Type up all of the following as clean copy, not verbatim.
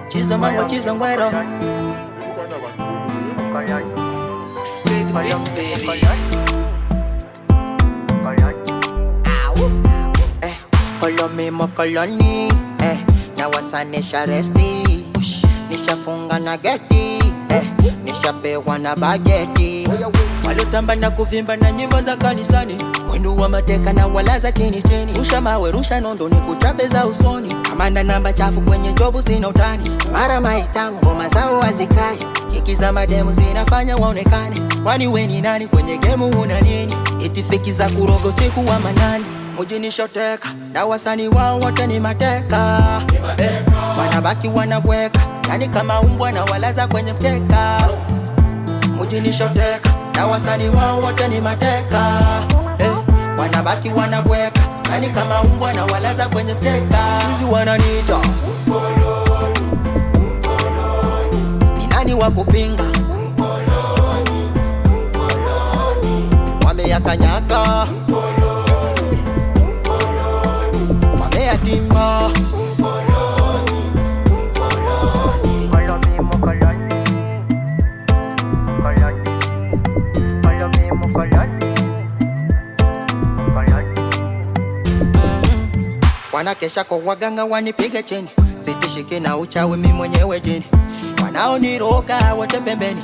Chizo chizongwero. Split beat, baby. Kolo mimo koloni, nawasanisha resti. Nishafunga na geti, nishapewa na bageti. Walotamba na kuvimba na nyimbo za kanisani, mwendo wa mateka na walaza chini chini. Rusha mawe, rusha nondo ni kuchape za usoni. Kamanda namba chafu kwenye jobu sina utani. Mara maitamu, ngoma zao hazikai. Kiki za mademu zinafanya waonekane. Kwani we ni nani kwenye gemu una nini? Itifiki za kurogo siku wa manani. Mujini shoteka, na wasani wao wote ni mateka. Wanabaki wanabweka, yani kama umbwa na walaza kwenye mkeka. Mujini shoteka, na wasani wao wote ni mateka. Wanabaki wanabweka, yani kama umbwa na walaza kwenye mkeka. Sikizi wananiita ni nani wa kupinga? Wameyakanyaka, wameyatimba. Wanakesha kwa waganga wanipiga chini, sitishiki na uchawi mimi mwenyewe jini. Wanaoniroga wote pembeni,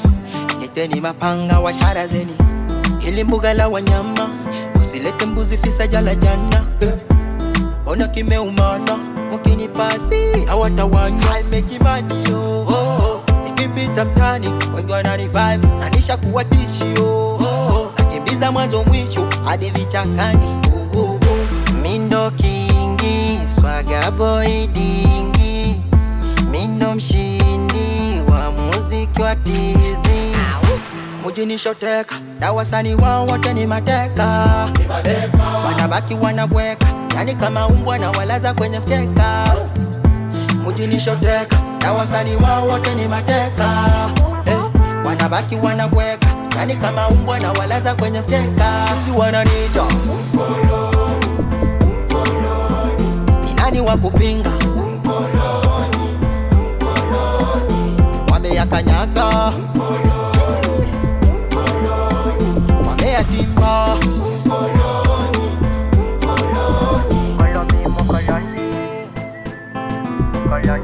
niteni mapanga wacharazeni. Hili mbuga la wanyama, usilete mbuzi fisa jala jana. Ona kimeumana, mkinipasi hawatawanya. I make money yo, nikipita mtani wengi wananivibe, nanisha kuwa tishio. Nakimbiza mwanzo mwisho hadi vichakani. Mindo kingi, swaga boy dingi. Mindo mshindi wa muziki wa tizi. Mujini shoteka, na wasani wao wote ni mateka. Wanabaki wanabweka, yani kama umbwa na walaza kwenye mkeka. Mujini shoteka, na wasani wao wote ni mateka. Wanabaki wanabweka, yani kama umbwa na walaza kwenye mkeka. Sikizi wananiita ni nani wa kupinga? Wameyakanyaka, wameyatimba. Kaya